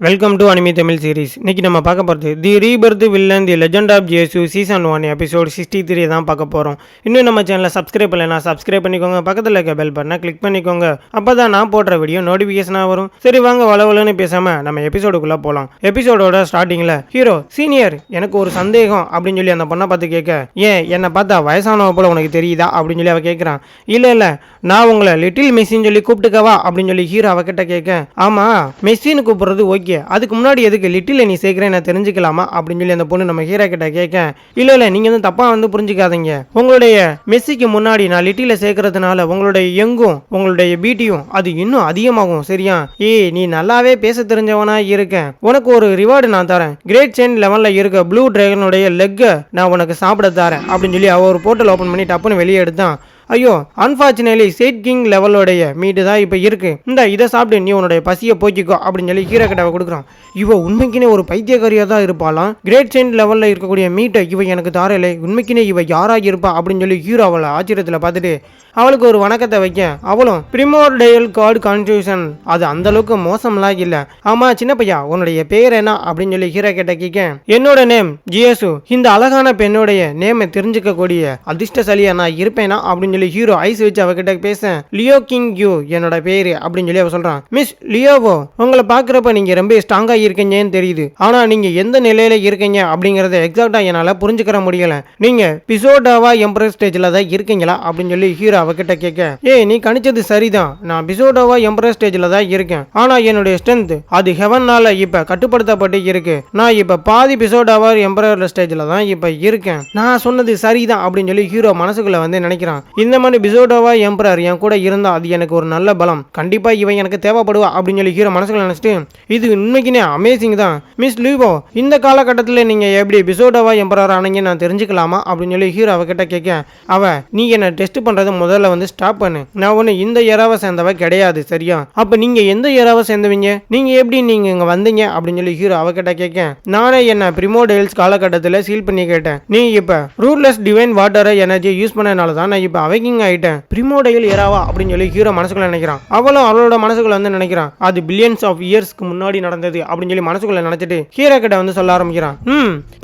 Welcome to anime Tamil series. இன்னைக்கு நம்ம பார்க்க போகிறது the rebirth villain the legend of ஜேசு சீசன் 1 எபிசோட் 63 தான் பார்க்க போகிறோம். இன்னும் நம்ம சேனலை சப்ஸ்கிரைப் பண்ணலைன்னா சப்ஸ்கிரைப் பண்ணிக்கோங்க, பக்கத்தில் இருக்க பெல் பட்டனை கிளிக் பண்ணிக்கோங்க. அப்போ தான் நான் போடுற வீடியோ நோட்டிஃபிகேஷனாக வரும். சரி வாங்க வளவலன்னு பேசாமல் நம்ம எபிசோடுக்குள்ளே போகலாம். எபிசோடோட ஸ்டார்டிங்கில் ஹீரோ சீனியர் எனக்கு ஒரு சந்தேகம் அப்படின்னு சொல்லி அந்த பொண்ணை பார்த்து கேட்க, ஏன் என்னை பார்த்தா வயசானவ போல உனக்கு தெரியுதா அப்படின்னு சொல்லி அவள் கேட்குறான். இல்லை நான் உங்களை லிட்டில் மெஸ்ஸின்னு சொல்லி கூப்பிட்டுக்கவா அப்படின்னு சொல்லி ஹீரோ அவகிட்ட கேட்க, ஆமாம் மெஸ்ஸின்னு கூப்பிட்றது ஓகே, அதுக்கு முன்னாடி எதுக்கு லிட்டில் நீ சேர்க்கிறேன் நான் தெரிஞ்சுக்கலாமா அப்படின்னு சொல்லி அந்த பொண்ணு நம்ம ஹீரோ கிட்ட கேட்க, இல்லை நீங்கள் வந்து தப்பா வந்து புரிஞ்சுக்காதீங்க, உங்களுடைய மெஸ்ஸிக்கு முன்னாடி நான் லிட்டில சேர்க்கறதுனால உங்களுடைய எங்கும் உங்களுடைய பீட்டியும் அது இன்னும் அதிகமாகும், சரியா? நீ நல்லாவே பேச தெரிஞ்சவனா இருக்க, உனக்கு ஒரு ரிவார்டு நான் தரேன், கிரேட் செயின் லெவல்ல இருக்க ப்ளூ டிராகனுடைய லெக்கை நான் உனக்கு சாப்பிட தரேன் அப்படின்னு சொல்லி அவ ஒரு போர்ட்டல் ஓப்பன் பண்ணி டப்புன்னு வெளியே எடுத்தான். ஐயோ அன்பார்ச்சுனேட்லி சேட் கிங் லெவலோடைய மீட்டு தான் இப்போ இருக்கு, இதை சாப்பிட்டு நீ உன்னுடைய பசியை போக்கிக்கோ அப்படின்னு சொல்லி ஹீரோ கிட்ட கொடுக்குறான். இவ உண்மைக்குனே ஒரு பைத்தியக்காரியாக தான் இருப்பாளாம். கிரேட் செயின் லெவலில் இருக்கக்கூடிய மீட்டை இவ எனக்கு தாரலை, உண்மைக்குனே இவ யாராக இருப்பா அப்படின்னு சொல்லி ஹீரோ அவளை ஆச்சரியத்தில் பார்த்துட்டு அவளுக்கு ஒரு வணக்கத்தை வைக்க, அவளும் பிரிமோர்டியல் கார்டு கான்ஃபியூஷன் அது அந்த அளவுக்கு மோசம்லாம் இல்லை. ஆமா சின்ன பையா உன்னுடைய பேர் என்ன அப்படின்னு சொல்லி ஹீரோ கிட்ட கேட்க, என்னோட நேம் ஜியசு, இந்த அழகான பெண்ணுடைய நேமை தெரிஞ்சுக்கக்கூடிய அதிர்ஷ்டசாலியா நான் இருப்பேனா அப்படின்னு சொல்லி ஹீரோ ஐஸ் வச்சு அவகிட்ட பேச, லியோ கிங் யூ என்னோட பேரு அப்படின்னு சொல்லி அவ சொல்றான். மிஸ் லியோவோ உங்களை பாக்குறப்ப நீங்க ரொம்ப ஸ்ட்ராங்கா இருக்கீங்கன்னு தெரியுது, ஆனா நீங்க எந்த நிலையில இருக்கீங்க அப்படிங்கறத எக்ஸாக்டா என்னால புரிஞ்சுக்கிற முடியல, நீங்க பிசோடாவா எம்பரர் ஸ்டேஜ்ல தான் இருக்கீங்களா அப்படின்னு சொல்லி ஹீரோ அவகிட்ட கேட்க, நீ கணிச்சது சரிதான், நான் பிசோடாவா எம்பரர் ஸ்டேஜ்ல தான் இருக்கேன், ஆனா என்னுடைய ஸ்ட்ரென்த் அது ஹெவன்னால இப்ப கட்டுப்படுத்தப்பட்டு இருக்கு, நான் இப்ப பாதி பிசோடாவா எம்பரர் ஸ்டேஜ்ல தான் இப்ப இருக்கேன், நான் சொன்னது சரிதான் அப்படின்னு சொல்லி ஹீரோ மனசுக்குள்ள வந்து நினைக்கிறான். இந்த மாதிரி பிசோடாவா எம்பரர் என் கூட இருந்தா அது எனக்கு ஒரு நல்ல பலம், கண்டிப்பா இவன் எனக்கு தேவைப்படுவா அப்படின்னு சொல்லி ஹீரோ மனசுக்குள்ள நினைச்சிட்டு, இது உண்மைக்குனே அமேசிங் தான் மிஸ் லூவோ, இந்த காலகட்டத்தில் நீங்க எப்படி பிசோடாவா எம்பரர் ஆனீங்க நான் தெரிஞ்சுக்கலாமா அப்படின்னு சொல்லி ஹீரோ அவகிட்ட கேட்க, அவ நீ என்ன டெஸ்ட் பண்றது முதல்ல வந்து ஸ்டாப் பண்ணு, நான் ஒண்ணு இந்த ஏராவை சேர்ந்தவ கிடையாது, சரியா? அப்ப நீங்க எந்த ஏராவை சேர்ந்தவங்க, நீங்க எப்படி நீங்க இங்க வந்தீங்க அப்படின்னு சொல்லி ஹீரோ அவகிட்ட கேட்க, நானே என்ன பிரிமோடைல்ஸ் காலகட்டத்தில் சீல் பண்ணி கேட்டேன், நீ இப்ப ரூட்லெஸ் டிவைன் வாட்டரை எனர்ஜி யூஸ் பண்ணனால தான் நான் இப்ப அவைக்கிங் ஆயிட்டேன், பிரிமோடைல் ஏராவா அப்படின்னு சொல்லி ஹீரோ மனசுக்குள்ள நினைக்கிறான். அவளும் அவளோட மனசுக்குள்ள வந்து நினைக்கிறான், அது பில்லியன்ஸ் ஆஃப் இயர்ஸ்க்கு முன்னாடி நடந்தது அப்படின்னு சொல்லி மனசுக்குள்ள நினைச்சிட்டு ஹீரோ கிட்ட வந்து சொல்ல ஆரம்பிக்கிறான்.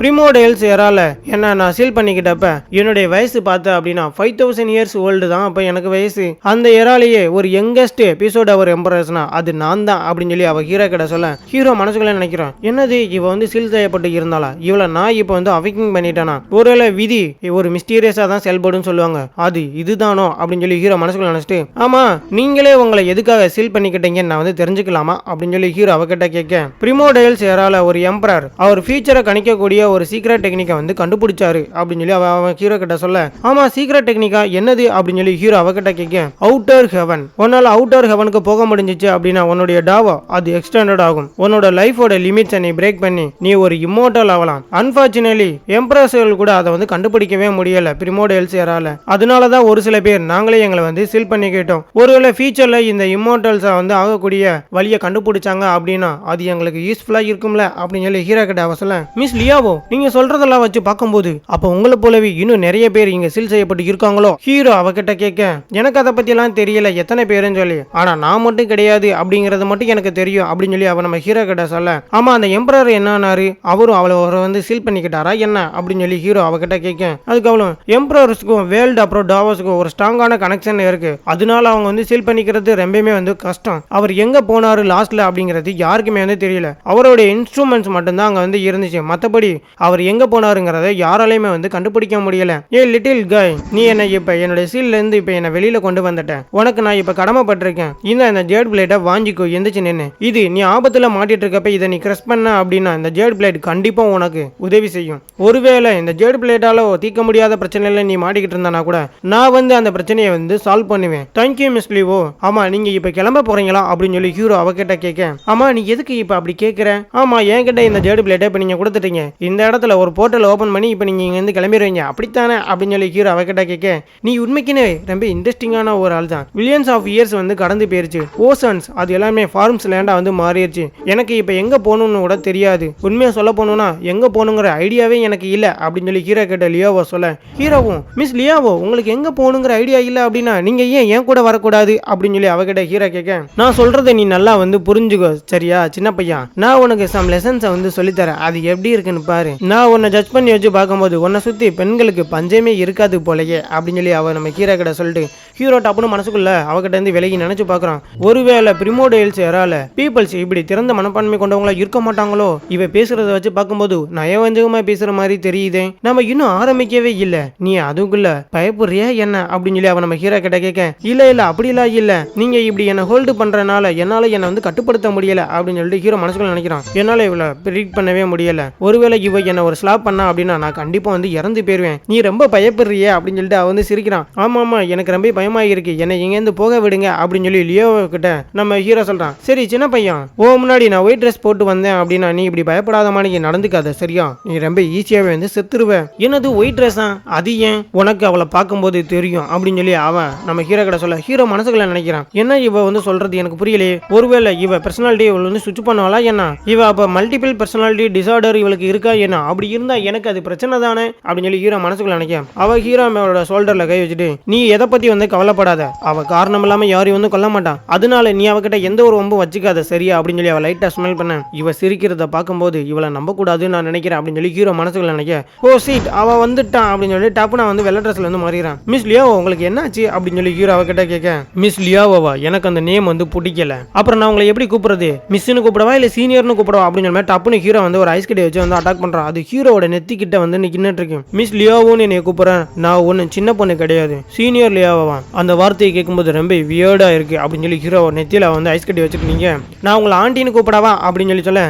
பிரிமோடைல்ஸ் ஏரால என்ன நான் சீல் பண்ணிக்கிட்டப்ப என்னுடைய வயசு பார்த்த அப்படின்னா 5000 இயர்ஸ் ஓல்டு தான் அப்ப எனக்கு வயசு, அந்த ஏராலேயே ஒரு யங்கஸ்ட் எபிசோட் அவர் எம்பரர்ஸ்னா அது நான் தான் அப்படின்னு சொல்லி அவ ஹீரோ கிட்ட சொல்ல ஹீரோ மனசுக்குள்ள நினைக்கிறான், என்னது இவ வந்து சீல் செய்யப்பட்டு இருந்தாளா, இவளை நான் இப்ப வந்து அவைக்கிங் பண்ணிட்டேனா, ஒருவேளை விதி ஒரு மிஸ்டீரியஸா தான் செயல்படும் சொல்லுவாங்க, அது இதுதானோ அப்படின்னு சொல்லி ஹீரோ மனசுக்குள்ள நினைச்சிட்டு, ஆமா நீங்களே உங்களை எதுக்காக சீல் பண்ணிக்கிட்டீங்கன்னு நான் வந்து தெரிஞ்சுக்கலாமா அப்படின்னு சொல்லி ஹீரோ அவகிட்ட கேட்க, பிரிமோடைல்ஸ் ஏரால ஒரு எம்பரர் அவர் ஃபியூச்சரை கணிக்கக்கூடிய ஒரு சீக்ரெட் டெக்னிக்கை வந்து கண்டுபிடிச்சாரு அப்படின்னு சொல்லி அவன் ஹீரோ கிட்ட சொல்ல, ஆமா சீக்ரெட் டெக்னிக்கா என்னது அப்படின்னு சொல்லி ஹீரோ அவகிட்ட கேட்க, அவுட்டர் ஹெவன், உன்னால அவுட்டர் ஹெவனுக்கு போக முடிஞ்சிச்சு அப்படின்னா உன்னுடைய டாவா அது எக்ஸ்டெண்டட் ஆகும், உன்னோட லைஃபோட லிமிட்ஸை நீ பிரேக் பண்ணி நீ ஒரு இம்மோர்டல் ஆகலாம். அன்பார்ச்சுனேட்லி எம்பரர்ஸ்கள் கூட அதை வந்து கண்டுபிடிக்கவே முடியல பிரிமோடைல்ஸ் ஏரால, அதனாலதான் ஒரு சில பேர் நாங்களே எங்களை வந்து சீல் பண்ணிக்கிட்டோம், ஒருவேளை ஃபியூச்சர்ல இந்த இம்மோர்டல்ஸை வந்து ஆகக்கூடிய வழியை கண்டுபிடிச்சாங்க அப்படின்னா அது எங்களுக்கு யூஸ்ஃபுல்லா இருக்கும்ல அப்படின்னு சொல்லி ஹீரோ கிட்ட அவ சொல்ல, மிஸ் லியாவோ நீங்க சொல்றதெல்லாம் வச்சு பார்க்கும்போது அப்ப உங்களை போலவே இன்னும் நிறைய பேர் இங்க சீல் செய்யப்பட்டு இருக்காங்களோ ஹீரோ அவகிட்ட கேட்க, எனக்கு அதை பத்தி எல்லாம் தெரியல எத்தனை பேருன்னு சொல்லி, ஆனா நான் மட்டும் கிடையாது அப்படிங்கறது மட்டும் எனக்கு தெரியும் அப்படின்னு சொல்லி அவ நம்ம ஹீரோ கிட்ட சொல்ல, ஆமா அந்த எம்பரர் என்னாரு அவரும் அவளை வந்து சீல் பண்ணிக்கிட்டாரா என்ன அப்படின்னு சொல்லி ஹீரோ அவகிட்ட கேட்க, அதுக்கு அவளும் எம்பரர்ஸ்க்கும் வேர்ல்டு அப்புறம் டாவர்ஸ்க்கும் ஒரு ஸ்ட்ராங்கான கனெக்ஷன் இருக்கு, அதனால அவங்க வந்து சீல் பண்ணிக்கிறது ரொம்பவே வந்து கஷ்டம், அவர் எங்க போனாரு லாஸ்ட்ல அப்படிங்கிறது யாருக்குமே வந்து தெரியல, அவருடைய இன்ஸ்ட்ருமெண்ட்ஸ் மட்டும்தான் அங்க வந்து இருந்துச்சு, மற்றபடி அவர் எங்க போனாருங்கிறத யாராலையுமே வந்து கண்டுபிடிக்க முடியல. லிட்டில் காய் நீ என்ன இப்ப என்னுடைய சீல்ல இருந்து இப்ப என்ன வெளியில கொண்டு வந்துட்டேன், உனக்கு நான் இப்ப கடமைப்பட்டிருக்கேன், இந்த ஜேட் பிளேட்டை வாங்கிக்கோ எந்திரிச்சு நின்று, இது நீ ஆபத்துல மாட்டிட்டு இருக்கப்ப இதை நீ கிரஷ் பண்ண அப்படின்னா இந்த ஜேட் பிளேட் கண்டிப்பா உனக்கு உதவி செய்யும், ஒருவேளை இந்த ஜேட் பிளேட்டால தீர்க்க முடியாத பிரச்சனையில நீ மாட்டிக்கிட்டு இருந்தானா கூட நான் வந்து அந்த பிரச்சனையை வந்து சால்வ் பண்ணுவேன். தேங்க்யூ மிஸ் லீவோ. ஆமா நீங்க இப்ப கிளம்ப போறீங்களா அப்படின்னு சொல்லி ஹீரோ அவகிட்ட கேட்க, ஆமா நீ எதுக்கு இப்ப அப்படி கேட்கிற, ஆமா என்கிட்ட இந்த ஜேட் பிளேட்டை இப்ப நீங்க கொடுத்துட்டீங்க, இந்த இடத்துல ஒரு போர்ட்டல் ஓபன் பண்ணி இப்ப நீங்க இங்க இருந்து கிளம்பிடுவீங்க அப்படித்தானே அப்படின்னு சொல்லி ஹீரோ அவகிட்ட கேட்க, நீ உண்மைக்குன்னு ரொம்ப இன்ட்ரெஸ்டிங்கான ஒரு ஆள் தான். மில்லியன்ஸ் ஆஃப் இயர்ஸ் வந்து கடந்து போயிருச்சு. ஓசன்ஸ் அது எல்லாமே ஃபார்ம்ஸ் லேண்டா வந்து மாறிடுச்சு. எனக்கு இப்போ எங்க போகணும்னு கூட தெரியாது. உண்மையா சொல்ல போனோம்னா எங்க போகணுங்கிற ஐடியாவே எனக்கு இல்ல அப்படின்னு சொல்லி ஹீரோ கிட்ட லியோவோ சொல்ல, ஹீரோவும் மிஸ் லியோவோ உங்களுக்கு எங்க போகணுங்கிற ஐடியா இல்ல அப்படின்னா நீங்க ஏன் கூட வரக்கூடாது அப்படின்னு சொல்லி அவகிட்ட ஹீரோ கேட்க, நான் சொல்றதை நீ நல்லா வந்து புரிஞ்சுக்கோ சரியா சின்ன பையன், நான் உனக்கு சம் லெசன்ஸை வந்து சொல்லித்தரேன், அது எப்படி இருக்குன்னு பாரு. நான் உன்னை ஜட்ஜ் பண்ணி வச்சு பார்க்கும்போது உன்னை சுத்தி பெண்களுக்கு பஞ்சமே இருக்காது போலயே அப்படின்னு சொல்லி அவ நம்ம ஹீரோ கிட்ட சொல்லிட்டு ஹீரோ டப்புன்னு மனசுக்குள்ள அவகிட்ட இருந்து விலகி நினைச்சு பார்க்குறான். ஒருவேளை பிரிமோடேல்ஸ் யாரால பீப்புள்ஸ் இப்படி திறந்த மனப்பான்மை கொண்டவங்களா இருக்க மாட்டாங்களோ? இவ பேசுறத வச்சு பார்க்கும்போது நயவஞ்சகமா பேசுற மாதிரி தெரியுதே. நம்ம இன்னும் ஆரம்பிக்கவே இல்ல, நீ அதுக்குள்ள பயப்படுறியா என்ன அப்படின்னு சொல்லி அவன் நம்ம ஹீரோ கிட்ட கேட்க, இல்ல அப்படிலாம் இல்ல, நீங்க இப்படி என்ன ஹோல்டு பண்றனால என்னால என்ன வந்து கட்டுப்படுத்த முடியல அப்படின்னு சொல்லிட்டு ஹீரோ மனசுக்குள்ள நினைக்கிறான். என்னால இவளை ப்ரிடிக்ட் பண்ணவே முடியல, ஒருவேளை இவ என்ன ஒரு ஸ்லாப் பண்ணா அப்படின்னா நான் கண்டிப்பா வந்து இறந்து போயிருவேன், நீ ரொம்ப பயப்படுறிய அப்படின்னு சொல்லிட்டு அவன் வந்து சிரிக்கிறான். ஆமா எனக்கு ரொம்ப பயமா இருக்கு, என்னை எங்கேருந்து போக விடுங்க அப்படின்னு சொல்லி லியோ கிட்ட நம்ம ஹீரோ சொல்றான். சரி சின்ன பையன், முன்னாடி நான் ஒயிட் ட்ரெஸ் போட்டு வந்தேன் அப்படின்னா நீ இப்படி பயப்படாத மாதிரி நடந்துக்காத சரியா, நீ ரொம்ப ஈஸியாவே வந்து செத்துருவ. என்னது ஒயிட் ட்ரெஸ்ஸா, அது ஏன் உனக்கு அவளை பார்க்கும்போது தெரியும் அப்படின்னு சொல்லி அவன் நம்ம ஹீரோ கிட்ட சொல்ல, ஹீரோ மனசுக்குள்ள நினைக்கிறான், என்ன இவ வந்து சொல்றது எனக்கு புரியலையே, ஒருவேளை இவ பர்சனாலிட்டி இவள் வந்து சுவிட்ச் பண்ணுவாளா என்ன, இவ அப்ப மல்டிபிள் பர்சனாலிட்டி டிசார்டர் இவளுக்கு இருக்கா என்ன, அப்படி இருந்தா எனக்கு அது பிரச்சனை தானே அப்படின்னு சொல்லி ஹீரோ மனசுக்குள்ள நினைக்க அவ ஹீரோவோட ஷோல்டர்ல கை வச்சுட்டு, நீ எதை பத்தி வந்து கவலைப்படாத, அவ காரணம் இல்லாம யாரையும் வந்து கொல்ல மாட்டான், அதனால நீ அவகிட்ட எந்த ஒரு வம்பு வச்சுக்காத சரியா அப்படின்னு சொல்லி அவ லைட்டா ஸ்மெல் பண்ண, இவ சிரிக்கிறத பார்க்கும்போது இவளை நம்ப கூடாதுன்னு நான் நினைக்கிறேன் அப்படின்னு சொல்லி ஹீரோ மனசுக்குள்ள நினைக்க, ஓ சீட் அவ வந்துட்டான் அப்படின்னு சொல்லி டப்பு நான் வந்து வெள்ளை ட்ரெஸ்ல வந்து மாறிடுறான். மிஸ் லியோவோ உங்களுக்கு என்னாச்சு அப்படின்னு சொல்லி ஹீரோ அவகிட்ட கேட்க, மிஸ் லியோவோவா எனக்கு அந்த நேம் வந்து பிடிக்கல, அப்புறம் நான் உங்களை எப்படி கூப்பிடுறது, மிஸ்ன்னு கூப்பிடவா இல்ல சீனியர்னு கூப்பிடவா அப்படின்னு சொல்லி டப்புன்னு ஹீரோ வந்து ஒரு ஐஸ் கட்டி வச்சு வந்து அட்டாக் பண்றான். அது ஹீரோவோட நெத்தி கிட்ட வந்து நின்னுட்டு இருக்கு. மிஸ் லியோவோன்னு என்னை கூப்பிடுறேன், நான் ஒன்னு சின்ன பொண்ணு கிடையாது, சீனியர் லியோவா. அந்த வார்த்தையை கேட்கும்போது ரொம்ப வியர்டா இருக்கு அப்படின்னு சொல்லி ஹீரோ நெத்தியில வந்து ஐஸ் கட்டி வச்சுருக்கீங்க, நான் உங்களை ஆண்டின்னு கூப்பிடவா அப்படின்னு சொல்லி சொல்ல,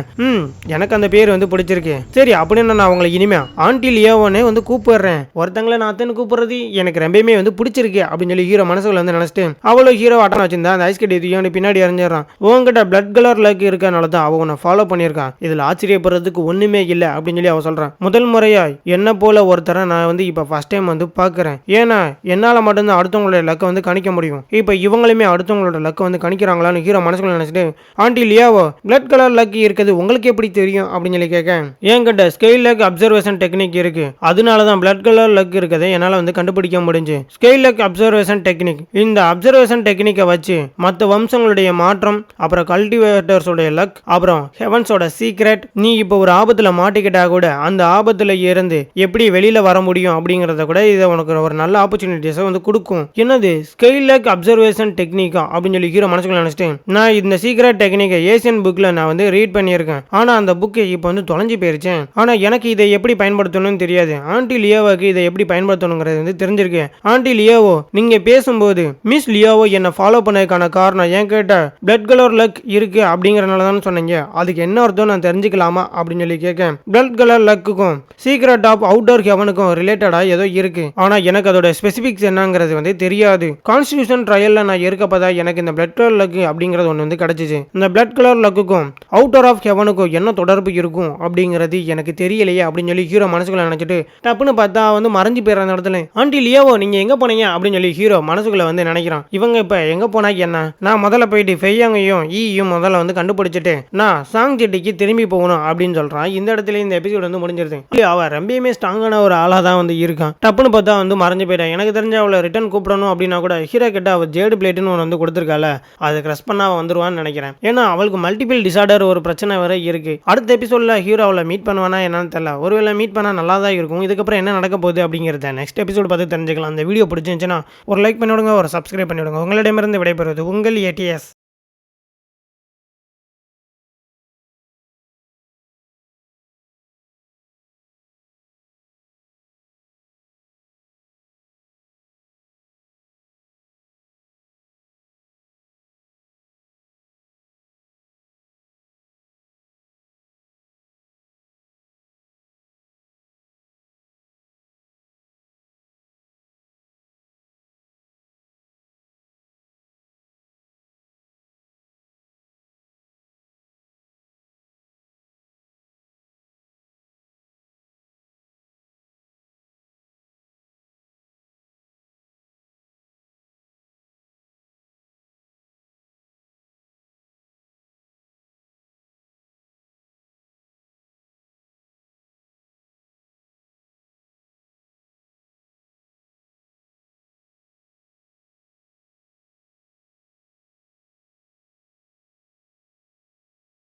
எனக்கு அந்த பேர் வந்து பிடிச்சிருக்கு, சரி அப்படின்னு நான் உங்களை இனிமே ஆண்டி லியோவோன்னு வந்து கூப்பிடுறேன், ஒருத்தங்களை நான் அத்தனை கூப்பிடுறது எனக்கு ரொம்பவே வந்து பிடிச்சிருக்கு அப்படின்னு சொல்லி ஹீரோ மனசுல வந்து நினைச்சிட்டு அவ்வளோ ஹீரோ ஆட்டம் வச்சிருந்தா அந்த ஐஸ் கட்டி தூக்கி பின்னாடி அறிஞ்சிடறான். உங்ககிட்ட பிளட் கலர் லக் இருக்கனால தான் அவ உன்னை ஃபாலோ பண்ணியிருக்கான், இதுல ஆச்சரியப்படுறதுக்கு ஒண்ணுமே இல்லை அப்படின்னு சொல்லி அவ சொல்றான். முதல் முறையா என்ன போல ஒருத்தரை நான் வந்து இப்ப ஃபர்ஸ்ட் டைம் வந்து பாக்குறேன், ஏன்னா என்னால மட்டும்தான் அடுத்தவங்களுடைய லக்கை வந்து கணிக்க முடியும், இப்ப இவங்களுமே அடுத்தவங்களோட லக்கை வந்து கணிக்கிறாங்களான்னு ஹீரோ மனசுக்குள்ள நினைச்சிட்டு, aunty Liao blood colour luck இருக்குது உங்களுக்கு எப்படி தெரியும் அப்படின்னு சொல்லி கேட்க, என்கிட்ட ஸ்கேல் லக் அப்சர்வேஷன் டெக்னிக் இருக்கு, அதனாலதான் பிளட் கலர் லக் இருக்கதை என்னால வந்து கண்டுபிடிக்க முடிஞ்சு. ஸ்கேல் லக் அப்சர்வேஷன் டெக்னிக், இந்த அப்சர்வேஷன் டெக்னிக்கை வச்சு மற்ற வம்சங்களுடைய மாற்றம், அப்புறம் கல்டிவேட்டர்ஸோட லக், அப்புறம் ஹெவன்ஸோட சீக்ரெட், நீ இப்போ ஒரு ஆபத்துல மாட்டிக்கிட்டா கூட அந்த ஆபத்துல இருந்து எப்படி வெளியில வர முடியும் அப்படிங்கறத கூட இதை உனக்கு ஒரு நல்ல ஆப்பர்ச்சுனிட்டிஸை வந்து கொடுக்கும். என்னது ஸ்கேல் லக் அப்சர்வேஷன் டெக்னிக்கா அப்படின்னு சொல்லி ஹீரோ மனசுக்குள்ள நினைச்சிட்டேன். நான் இந்த சீக்ரெட் டெக்னிக்கை ஏசியன் புக்ல நான் வந்து ரீட் பண்ணியிருக்கேன், ஆனா அந்த புக்கு இப்போ வந்து தொலைஞ்சு போயிருச்சேன், ஆனா எனக்கு இதை எப்படி பயன்படுத்தணும்னு தெரியாது, ஆண்டி லியோவுக்கு இதை எப்படி பயன்படுத்தணுங்கிறது வந்து தெரிஞ்சிருக்கு. ஆண்டி லியோவோ நீங்க பேசும்போது மிஸ் லியோவோ என்ன ஃபாலோ பண்ணதுக்கான காரணம் என்கிட்ட பிளட் கலர் லக் இருக்கு அப்படிங்கறனால தான் சொன்னீங்க, அதுக்கு என்ன அர்த்தம் நான் தெரிஞ்சுக்கலாமா அப்படின்னு சொல்லி கேட்க, பிளட் கலர் லக்குக்கும் சீக்ரெட் ஆஃப் அவுட்டர் ஹெவனுக்கும் ரிலேட்டடா ஏதோ இருக்கு, ஆனா எனக்கு அதோட ஸ்பெசிபிக்ஸ் என்னங்கிறது வந்து தெரியாது. கான்ஸ்டிடியூஷன் ட்ரையல்ல நான் இருக்கப்பதா எனக்கு இந்த பிளட் கலர் லக் அப்படிங்கிறது ஒன்று வந்து கிடைச்சிச்சு, இந்த பிளட் கலர் லக்குக்கும் அவுட்டர் ஆஃப் ஹெவனுக்கும் என்ன தொடர்பு இருக்கும் அப்படிங்கிறது எனக்கு தெரியலையே அப்படின்னு சொல்லி ஹீரோ மனசுக்குள்ள நினைச்சிட்டு டப்புன்னு பார்த்தா வந்து மறைஞ்சு போயிடுற அந்த இடத்துல. ஆண்டி லியோவோ நீங்க எங்க போனீங்க அப்படின்னு சொல்லி ஹீரோ மனசுக்குள்ள வந்து நினைக்கிறான். இவங்க இப்ப எங்க போனா என்ன, நான் முதல்ல போயிட்டு ஃபெய்யாங்கையும் ஈயும் முதல்ல வந்து கண்டுபிடிச்சிட்டு நான் சாங் செட்டிக்கு திரும்பி போகணும் அப்படின்னு சொல்றான். இந்த இடத்துல இந்த எபிசோட் வந்து முடிஞ்சிருது. அவ ரொம்பவுமே ஸ்ட்ராங்கான ஒரு ஆளா தான் வந்து இருக்கான். டப்புன்னு பார்த்தா வந்து மறைஞ்சு போயிட்டான். எனக்கு தெரிஞ்ச அவளை ரிட்டர்ன் கூப்பிடணும் அப்படின்னா கூட ஹீரோ கிட்ட அவள் ஜேடு பிளேட்னு ஒன்று வந்து கொடுத்துருக்கால, அதை கிரஸ் பண்ண அவள் வந்துருவான்னு நினைக்கிறேன். ஏன்னா அவளுக்கு மல்டிபிள் டிசார்டர் ஒரு பிரச்சனை வர இருக்கு. அடுத்த எபிசோட்ல ஹீரோ அவளை மீட் பண்ணுவானா என்னன்னு தெரியல. ஒருவேளை மீட் பண்ணா நல்லா தான் இருக்கும். இதுக்கப்புறம் என்ன நடக்க போகுது அப்படிங்கிறத நெக்ஸ்ட் எபிசோட் பார்த்து தெரிஞ்சுக்கலாம். அந்த வீடியோ பிடிச்சிருந்துச்சுன்னா ஒரு லைக் பண்ணிவிடுங்க, ஒரு சப்ஸ்கிரைப் பண்ணிவிடுங்க. உங்களிடமிருந்து விடைபெறுவது உங்கள் ஏடிஎஸ்.